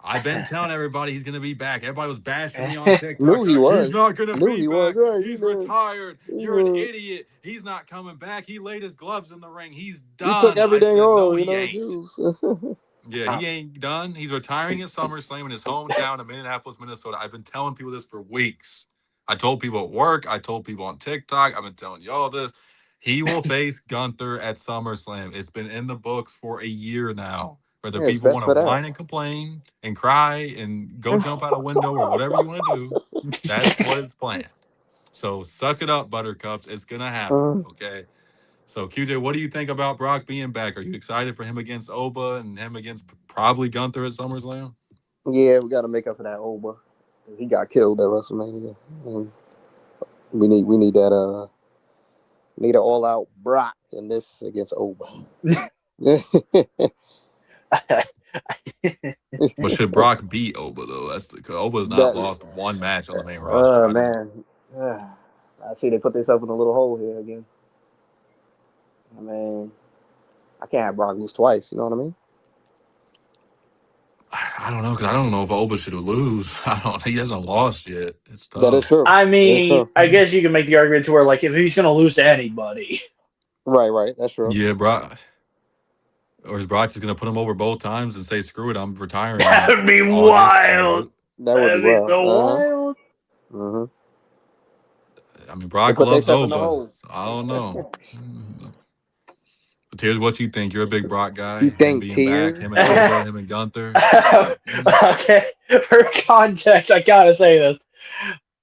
Speaker 1: I've been telling everybody he's going to be back. Everybody was bashing me on
Speaker 3: Knew
Speaker 1: TikTok.
Speaker 3: he
Speaker 1: He's
Speaker 3: was.
Speaker 1: not going to
Speaker 3: Knew
Speaker 1: be
Speaker 3: he was.
Speaker 1: back.
Speaker 3: Right. He
Speaker 1: He's
Speaker 3: knew.
Speaker 1: retired.
Speaker 3: He
Speaker 1: You're an
Speaker 3: knew.
Speaker 1: idiot. He's not coming back. He laid his gloves in the ring. He's
Speaker 3: He took
Speaker 1: done. I
Speaker 3: everything
Speaker 1: said, no,
Speaker 3: on,
Speaker 1: he ain't.
Speaker 3: juice.
Speaker 1: Yeah, he ain't done. He's retiring at SummerSlam in his hometown of Minneapolis, Minnesota. I've been telling people this for weeks. I told people at work. I told people on TikTok. I've been telling y'all this. He will face Gunther at SummerSlam. It's been in the books for a year now. Whether
Speaker 3: Yeah, it's
Speaker 1: people
Speaker 3: best
Speaker 1: want to
Speaker 3: for that.
Speaker 1: whine and complain and cry and go jump out a window or whatever you want to do, that's what it's planned. So suck it up, Buttercups. It's gonna happen.
Speaker 3: Uh,
Speaker 1: Okay. So QJ, what do you think about Brock being back? Are you excited for him against Oba and him against probably Gunther at SummerSlam?
Speaker 3: yeah, we got to make up for that Oba. He got killed at WrestleMania, and we need that need an all out Brock in this against Oba.
Speaker 1: But should Brock beat Oba though? That's because Oba's not
Speaker 3: that
Speaker 1: lost one match on the main roster. I don't.
Speaker 3: man, I see they put themselves in a little hole here again. I mean, I can't have Brock lose twice. You know what I mean?
Speaker 1: I don't know because I don't know if Oba should lose. I don't. He hasn't lost yet. It's
Speaker 3: That is
Speaker 1: tough.
Speaker 3: true.
Speaker 2: I
Speaker 3: That is
Speaker 2: mean,
Speaker 3: true.
Speaker 2: I guess you can make the argument to where like if he's going to lose to anybody,
Speaker 3: Right. That's true.
Speaker 1: Yeah, Brock. Or is Brock just gonna put him over both times and say, "Screw it, I'm retiring
Speaker 2: that
Speaker 1: in
Speaker 2: would be
Speaker 1: August"? And
Speaker 2: wild.
Speaker 3: That would be
Speaker 2: That'd be
Speaker 3: wild.
Speaker 2: so wild.
Speaker 3: Uh-huh.
Speaker 1: I mean,
Speaker 3: They
Speaker 1: Brock
Speaker 3: put
Speaker 1: loves
Speaker 3: themselves in the
Speaker 1: Oba.
Speaker 3: hole.
Speaker 1: So I don't know. But here's what you think. You're a big Brock guy.
Speaker 3: You
Speaker 1: Him
Speaker 3: think
Speaker 1: being back,
Speaker 3: tears?
Speaker 1: him and Oba, him and Gunther.
Speaker 2: Okay, for context, I gotta say this.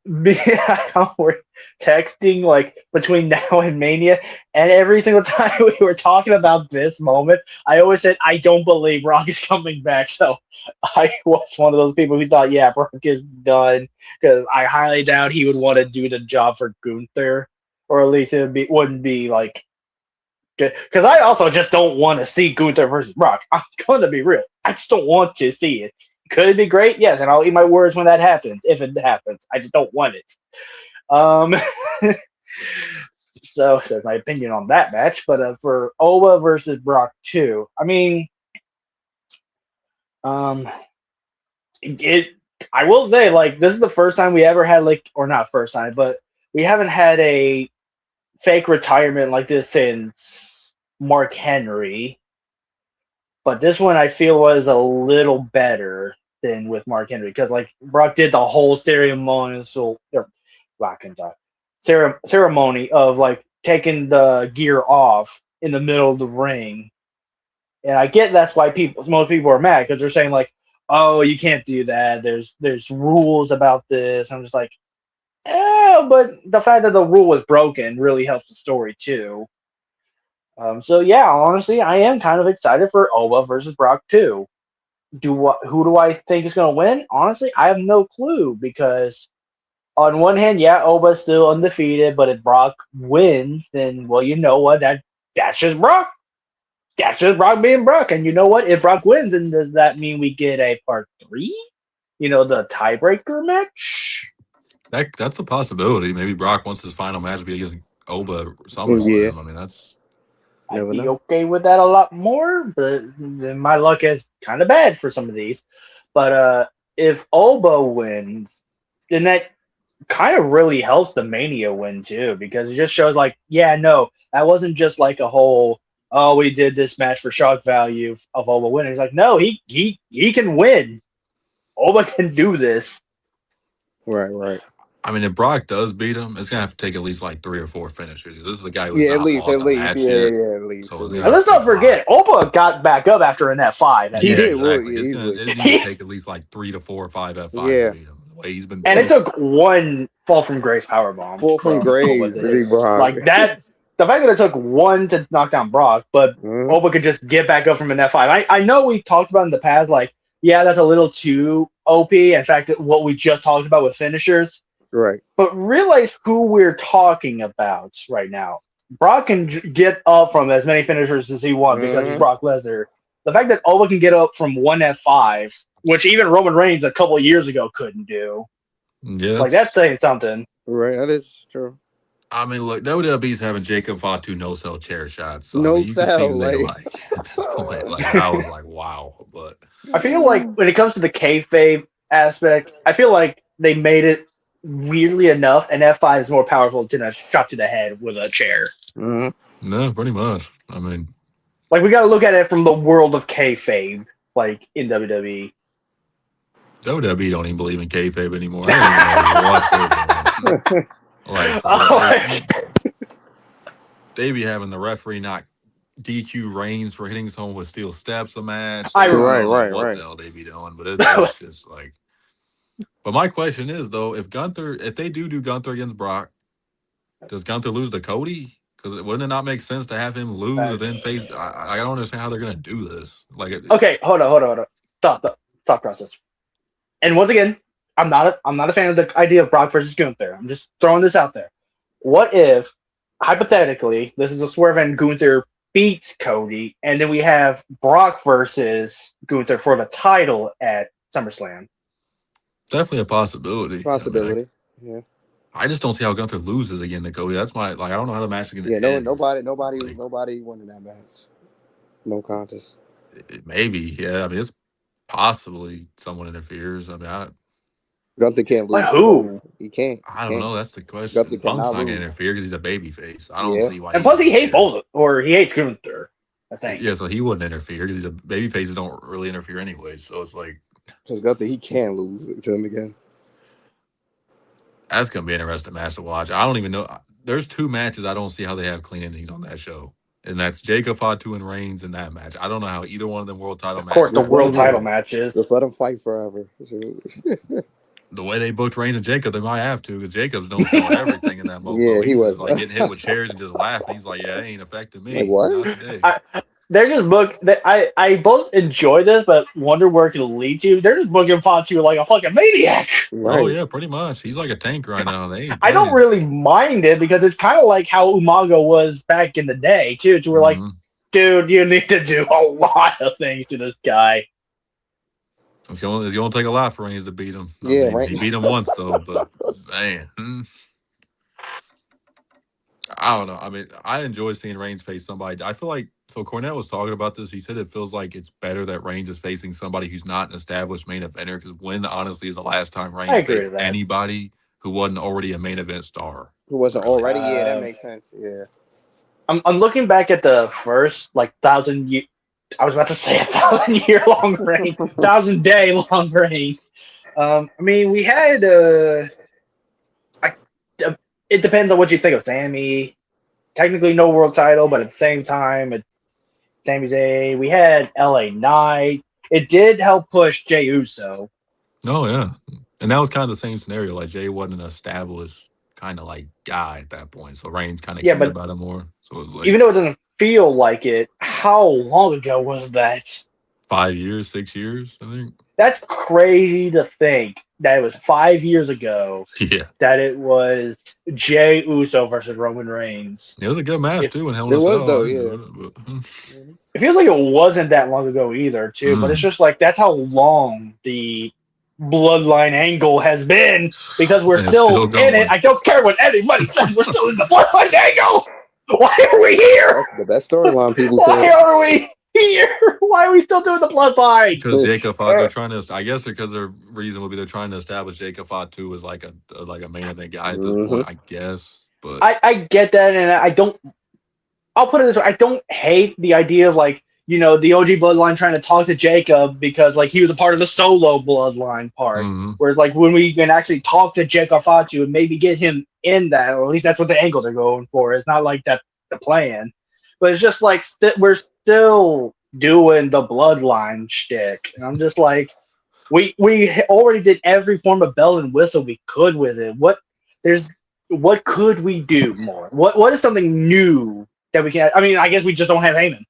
Speaker 2: We're texting like between now and Mania, and every single time we were talking about this moment, I always said I don't believe Brock is coming back. So I was one of those people who thought, yeah, Brock is done because I highly doubt he would want to do the job for Gunther, or at least wouldn't be like. Because I also just don't want to see Gunther versus Brock. I'm gonna be real. I just don't want to see it. Could it be great? Yes, and I'll eat my words when that happens. If it happens, I just don't want it. Um, so that's my opinion on that match. But for Oba versus Brock 2, I mean, um, it. I will say, like, this is the first time we ever had, like, or not first time, but we haven't had a fake retirement like this since Mark Henry. But this one I feel was a little better than with Mark Henry because like Brock did the whole ceremony of like taking the gear off in the middle of the ring, and I get that's why most people are mad because they're saying like, oh, you can't do that. There's rules about this. I'm just like, but the fact that the rule was broken really helps the story too. So yeah, honestly, I am kind of excited for Oba versus Brock too. Who do I think is going to win? Honestly, I have no clue because on one hand, yeah, Oba's still undefeated, but if Brock wins, then well, you know what? That's just Brock. That's just Brock being Brock. And you know what? If Brock wins, then does that mean we get a part 3? You know, the tiebreaker match?
Speaker 1: That's a possibility. Maybe Brock wants his final match to be against Oba or
Speaker 3: Yeah,
Speaker 1: SummerSlam. I mean, that's
Speaker 2: I'd
Speaker 3: never
Speaker 2: be
Speaker 3: know.
Speaker 2: okay with that a lot more, but then my luck is kind of bad for some of these. But if Oba wins, then that kind of really helps the Mania win too, because it just shows like, yeah, no, that wasn't just like a whole, oh, we did this match for shock value of Oba winning. He's like, no, he can win. Oba can do this.
Speaker 3: Right.
Speaker 1: I mean, if Brock does beat him, it's gonna have to take at least like 3 or 4 finishes. This is a guy who's
Speaker 3: Yeah,
Speaker 1: not lost
Speaker 3: at
Speaker 1: a
Speaker 3: least.
Speaker 1: match yet,
Speaker 3: At least,
Speaker 1: so
Speaker 3: at
Speaker 1: it's gonna
Speaker 2: And
Speaker 1: have
Speaker 3: least.
Speaker 2: let's
Speaker 1: to take
Speaker 2: not
Speaker 1: a lot.
Speaker 2: forget, Oba got back up after an F5 at
Speaker 3: He
Speaker 1: Yeah,
Speaker 2: the
Speaker 3: did.
Speaker 2: end.
Speaker 3: Well,
Speaker 1: exactly.
Speaker 3: yeah,
Speaker 1: It's gonna
Speaker 3: easily.
Speaker 1: it need to take at least like 3 to 4 or 5 F5s to
Speaker 3: Yeah.
Speaker 1: beat him. The way he's been
Speaker 2: And it
Speaker 1: booked.
Speaker 2: took one fall from grace powerbomb
Speaker 3: Full from
Speaker 2: from Oba
Speaker 3: Graves
Speaker 2: to
Speaker 3: to
Speaker 2: hit.
Speaker 3: beat Brock.
Speaker 2: Like that, the fact that it took one to knock down Brock, but
Speaker 3: Mhm.
Speaker 2: Oba could just get back up from an F5. I know we talked about in the past, like, yeah, that's a little too OP. In fact, what we just talked about with finishers.
Speaker 3: Right.
Speaker 2: But realize who we're talking about right now. Brock can get up from as many finishers as he wants because he's
Speaker 3: Mhm.
Speaker 2: Brock Lesnar. The fact that Oba can get up from one F5, which even Roman Reigns a couple of years ago couldn't do,
Speaker 1: Yeah,
Speaker 2: like that's saying something.
Speaker 3: Right. That is true.
Speaker 1: I mean, look, WWE's having Jacob Fatu no sell chair shots. So I
Speaker 3: No
Speaker 1: mean, you can see
Speaker 3: sell.
Speaker 1: who they
Speaker 3: Like.
Speaker 1: like at this point. Like I was like, wow, but
Speaker 2: I feel like when it comes to the kayfabe aspect, I feel like they made it weirdly enough, an F5 is more powerful than a shot to the head with a chair.
Speaker 3: Mhm.
Speaker 1: no, pretty much. I mean,
Speaker 2: Like we got to look at it from the world of kayfabe, like in WWE.
Speaker 1: WWE don't even believe in kayfabe anymore. I don't even know what they're doing. Like, for real, they be having the referee not DQ Reigns for hitting someone with steel steps a match.
Speaker 2: I
Speaker 1: Like, I
Speaker 3: Right.
Speaker 1: don't know
Speaker 3: Right.
Speaker 1: what
Speaker 3: Right.
Speaker 1: the hell they be doing, but it's just like. But my question is though, if they do Gunther against Brock, does Gunther lose to Cody? Because wouldn't it not make sense to have him lose and then face? I don't understand how they're gonna do this. Like,
Speaker 2: Okay, hold on. Stop process. And once again, I'm not a fan of the idea of Brock versus Gunther. I'm just throwing this out there. What if, hypothetically, this is a swerve and Gunther beats Cody, and then we have Brock versus Gunther for the title at SummerSlam?
Speaker 1: definitely a possibility.
Speaker 3: Possibility. Yeah.
Speaker 1: I just don't see how Gunther loses again to Cody. That's my I don't know how the match is gonna
Speaker 3: Yeah. No.
Speaker 1: end.
Speaker 3: Nobody won in that match. No contest.
Speaker 1: Maybe, yeah. I mean, it's possibly someone interferes. I mean,
Speaker 3: Gunther can't
Speaker 2: But
Speaker 3: lose.
Speaker 2: who?
Speaker 3: He can't.
Speaker 1: I don't know. That's the question.
Speaker 3: Gunther
Speaker 1: Punk's
Speaker 3: cannot
Speaker 1: not gonna
Speaker 3: lose.
Speaker 1: interfere because he's a babyface. I don't
Speaker 3: Yeah.
Speaker 1: see why
Speaker 2: And
Speaker 1: he'd
Speaker 2: plus, he hates
Speaker 1: interfere.
Speaker 2: both, or he hates Gunther, I think.
Speaker 1: Yeah, so he wouldn't interfere because he's a babyface. Don't really interfere anyway. So it's like
Speaker 3: Because Gunther, he can lose to him again.
Speaker 1: that's gonna be an interesting match to watch. I don't even know. There's 2 matches I don't see how they have clean endings on that show, and that's Jacob Fatu and Reigns in that match. I don't know how either one of them world title
Speaker 2: Of course,
Speaker 1: matches
Speaker 2: the
Speaker 1: are
Speaker 3: Just let
Speaker 2: world
Speaker 3: him
Speaker 2: title
Speaker 1: clean.
Speaker 2: matches.
Speaker 3: Just let him fight forever.
Speaker 1: The way they booked Reigns and Jacob, they might have to because Jacob's no selling everything in that
Speaker 3: Yeah,
Speaker 1: mofo.
Speaker 3: he
Speaker 1: He's just
Speaker 3: was.
Speaker 1: like getting hit with chairs and just laughing. He's like, "Yeah, it ain't affecting
Speaker 3: Like,
Speaker 1: me, not
Speaker 3: what?
Speaker 1: today."
Speaker 2: They're just book. I both enjoy this, but wonder where it can lead to. They're just booking Fatu like a fucking maniac.
Speaker 1: Oh
Speaker 3: Right.
Speaker 1: yeah, pretty much. He's like a tank right now. They ain't
Speaker 2: I don't
Speaker 1: playing.
Speaker 2: really mind it because it's kind of like how Umaga was back in the day too. To where like,
Speaker 1: Mhm.
Speaker 2: dude, you need to do a lot of things to this guy.
Speaker 1: It's gonna take a lot for Reigns to beat him. I
Speaker 3: Yeah,
Speaker 1: mean,
Speaker 3: right.
Speaker 1: he beat him once though, but man, I don't know. I mean, I enjoy seeing Reigns face somebody. I feel like so. Cornette was talking about this. He said it feels like it's better that Reigns is facing somebody who's not an established main eventer. Because when honestly is the last time
Speaker 2: I
Speaker 1: Reigns
Speaker 2: agree
Speaker 1: faced
Speaker 2: with that.
Speaker 1: anybody who wasn't already a main event star?
Speaker 3: Who wasn't
Speaker 1: Really?
Speaker 3: already? Yeah, that makes sense. Yeah.
Speaker 2: I'm looking back at the first like 1,000 year. I was about to say 1,000 year long reign, 1,000 day long reign. I mean, we had it depends on what you think of Sammy. Technically, no world title, but at the same time, it's Sami Zayn. We had LA Knight. It did help push Jey Uso.
Speaker 1: Oh yeah, and that was kind of the same scenario. Like Jay wasn't an established kind of like guy at that point, so Reigns kind of
Speaker 2: Yeah,
Speaker 1: cared
Speaker 2: but
Speaker 1: about him more. So it was like
Speaker 2: even though it doesn't feel like it, how long ago was that?
Speaker 1: 5 years, 6 years, I think.
Speaker 2: That's crazy to think that it was 5 years ago
Speaker 1: Yeah,
Speaker 2: that it was Jey Uso versus Roman Reigns.
Speaker 1: it was a good match too in Hell in
Speaker 3: It
Speaker 1: a
Speaker 3: was
Speaker 1: Cell.
Speaker 3: though.
Speaker 1: I
Speaker 3: Yeah.
Speaker 1: enjoyed it, but,
Speaker 2: It feels like it wasn't that long ago either, too. But it's just like that's how long the bloodline angle has been because we're
Speaker 1: And it's
Speaker 2: still
Speaker 1: still
Speaker 2: in it.
Speaker 1: going.
Speaker 2: I don't care what anybody says. We're still in the bloodline angle. Why are we here?
Speaker 3: That's the best storyline people
Speaker 2: Why
Speaker 3: said.
Speaker 2: are we here? Why are we still doing the bloodline?
Speaker 1: Because Jacob Fott, they're trying to. I guess because their reason would be they're trying to establish Jacob Fott too as like a main event guy at this point. I guess, but
Speaker 2: I get that, and I don't. I'll put it this way: I don't hate the idea of like the OG bloodline trying to talk to Jacob because like he was a part of the solo bloodline part.
Speaker 1: mhm.
Speaker 2: Whereas like when we can actually talk to Jacob Fatu and maybe get him in that, or at least that's what the angle they're going for. It's not like that the plan, but it's just like we're still doing the bloodline shtick, and I'm just like, we already did every form of bell and whistle we could with it. What could we do more? What is something new that we can? I mean, I guess we just don't have Heyman.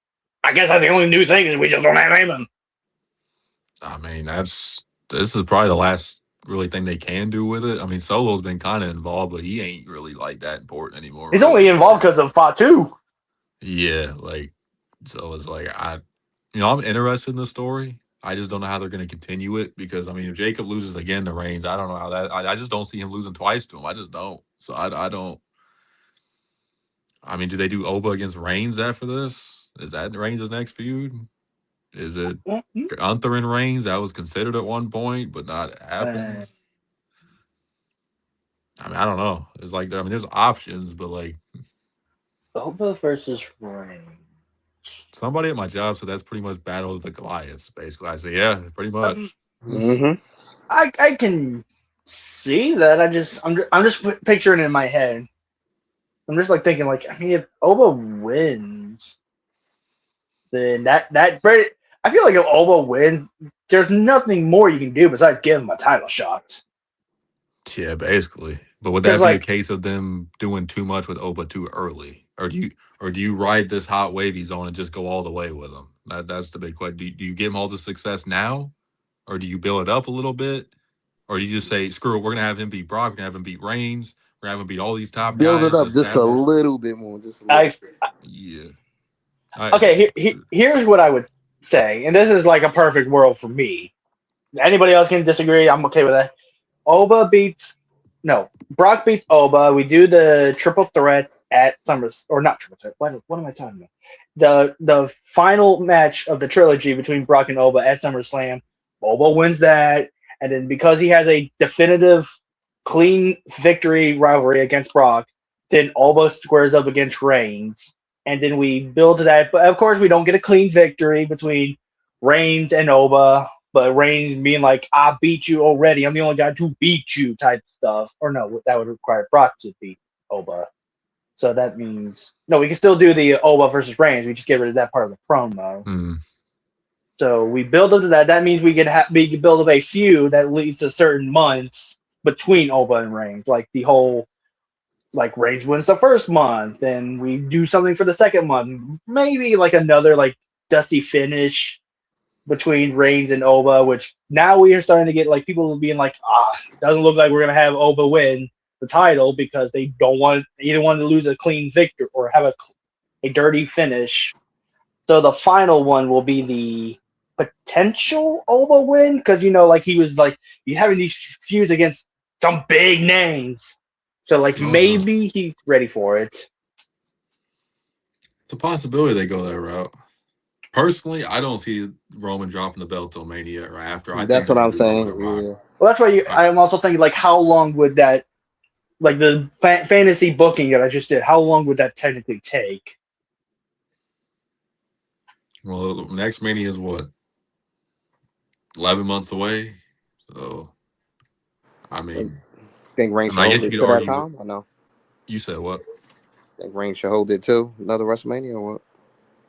Speaker 2: I guess that's the only new thing is we just don't have Heyman.
Speaker 1: I mean this is probably the last really thing they can do with it. I mean, Solo's been kind of involved, but he ain't really like that important anymore.
Speaker 2: He's
Speaker 1: Really,
Speaker 2: only involved because of Fatu.
Speaker 1: yeah, like so it's like I'm interested in the story. I just don't know how they're going to continue it because I mean, if Jacob loses again to Reigns, I don't know how that. I just don't see him losing twice to him. I just don't. So I don't. I mean, do they do Oba against Reigns after this? Is that Reigns' next feud? Is it Gunther and Reigns? That was considered at one point, but not happened. I mean, I don't know. It's like there's options, but like
Speaker 2: Oba versus Reigns.
Speaker 1: somebody at my job said that's pretty much Battle of the Goliaths. Basically, I say yeah, pretty much.
Speaker 2: I can see that. I'm just picturing it in my head. I'm just like thinking like I mean if Oba wins, then that I feel like if Oba wins, there's nothing more you can do besides give him a title shot.
Speaker 1: Yeah, basically. But would
Speaker 2: Because
Speaker 1: that be a
Speaker 2: like
Speaker 1: case of them doing too much with Oba too early, or do you ride this hot wave he's on and just go all the way with him? That's the big question. Do you give him all the success now, or do you build it up a little bit, or do you just say screw it, we're gonna have him beat Brock, we're gonna have him beat Reigns, we're gonna have him beat all these top
Speaker 3: Build it
Speaker 1: guys,
Speaker 3: up just a
Speaker 1: establish.
Speaker 3: little bit more. Just a little.
Speaker 1: Yeah.
Speaker 2: okay, here's what I would say, and this is like a perfect world for me. Anybody else can disagree? I'm okay with that. Brock beats Oba. We do the triple threat at Summers, or not triple threat. What am I talking about? The final match of the trilogy between Brock and Oba at SummerSlam. Oba wins that, and then because he has a definitive, clean victory rivalry against Brock, then Oba squares up against Reigns, and then we build to that. But of course, we don't get a clean victory between Reigns and Oba. But Reigns being like, I beat you already. I'm the only guy to beat you type stuff. Or no, that would require Brock to beat Oba. So that means, no, we can still do the Oba versus Reigns. We just get rid of that part of the promo. So we build up to that. That means we can build up a feud that leads to certain months between Oba and Reigns. Like the whole, like Reigns wins the first month. And we do something for the second month. Maybe like another like dusty finish between Reigns and Oba, which now we are starting to get like people being like, it doesn't look like we're gonna have Oba win the title because they don't want either one to lose a clean victory or have a dirty finish. So the final one will be the potential Oba win because like he was like he's having these feuds against some big names, so like maybe he's ready for it.
Speaker 1: It's a possibility they go that route. Personally, I don't see Roman dropping the belt till Mania right after.
Speaker 3: That's what I'm saying. Yeah.
Speaker 2: Well, that's why I'm also thinking like how long would that, like the fantasy booking that I just did, how long would that technically take?
Speaker 1: Well, next Mania is what, 11 months away. So, I mean,
Speaker 3: think Reigns should
Speaker 1: I
Speaker 3: hold
Speaker 1: guess
Speaker 3: it
Speaker 1: you
Speaker 3: to
Speaker 1: could
Speaker 3: that
Speaker 1: argue.
Speaker 3: time. I know.
Speaker 1: You said what?
Speaker 3: Think Reigns should hold it too. Another WrestleMania or what?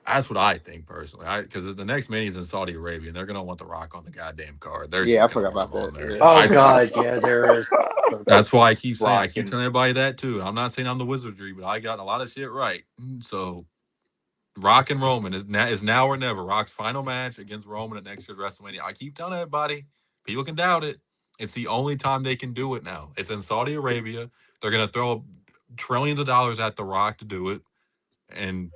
Speaker 1: That's what I think personally. Because the next Mania is in Saudi Arabia, and they're gonna want The Rock on the goddamn card. They're
Speaker 3: Yeah, I
Speaker 1: just gonna
Speaker 3: forgot
Speaker 1: want him
Speaker 3: about
Speaker 1: on there.
Speaker 3: that.
Speaker 2: Oh God, yeah, there is.
Speaker 1: That's why I keep saying, I keep
Speaker 2: Rocking.
Speaker 1: telling everybody that too. I'm not saying I'm the wizardry, but I got a lot of shit right. So, Rock and Roman is now or never. Rock's final match against Roman at next year's WrestleMania. I keep telling everybody, people can doubt it. It's the only time they can do it now. It's in Saudi Arabia. They're gonna throw trillions of dollars at The Rock to do it. And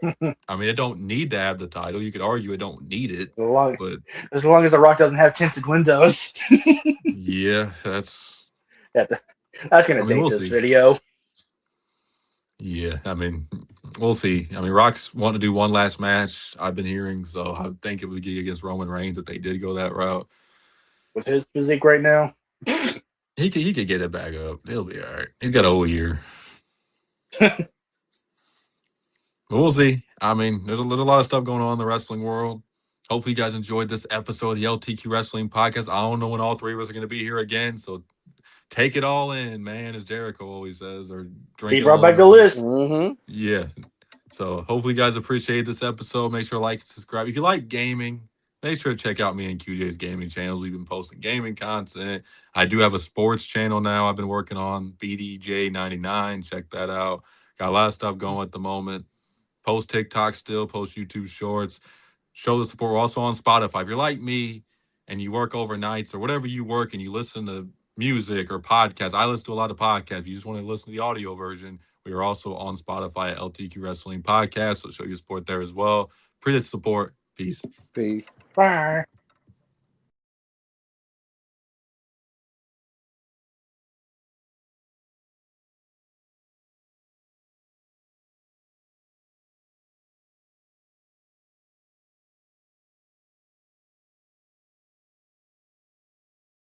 Speaker 1: I mean, it don't need to have the title. You could argue it don't need it, but
Speaker 2: as long as The Rock doesn't have tinted windows.
Speaker 1: yeah, that's
Speaker 2: That's gonna
Speaker 1: I mean,
Speaker 2: date
Speaker 1: we'll
Speaker 2: this
Speaker 1: see.
Speaker 2: video.
Speaker 1: Yeah, I mean, we'll see. I mean, Rock's wanting to do one last match, I've been hearing, so I think it would be against Roman Reigns if they did go that route.
Speaker 2: With his physique right now.
Speaker 1: He could get it back up. He'll be all right. He's got a whole year. But we'll see. I mean, there's a lot of stuff going on in the wrestling world. Hopefully, you guys enjoyed this episode of the LTQ Wrestling Podcast. I don't know when all three of us are going to be here again, so take it all in, man, as Jericho always says, or drink
Speaker 2: He
Speaker 1: it
Speaker 2: brought
Speaker 1: all in.
Speaker 2: back the list.
Speaker 3: Mm-hmm.
Speaker 1: Yeah. So hopefully, you guys appreciate this episode. Make sure to like and subscribe. If you like gaming, make sure to check out me and QJ's gaming channels. We've been posting gaming content. I do have a sports channel now I've been working on, BDJ99. Check that out. Got a lot of stuff going at the moment. Post TikTok still, post YouTube shorts. Show the support. We're also on Spotify. If you're like me and you work overnights or whatever you work and you listen to music or podcasts, I listen to a lot of podcasts. If you just want to listen to the audio version, we are also on Spotify at LTQ Wrestling Podcast. So show your support there as well. Appreciate the support. Peace.
Speaker 3: Peace.
Speaker 2: Bye.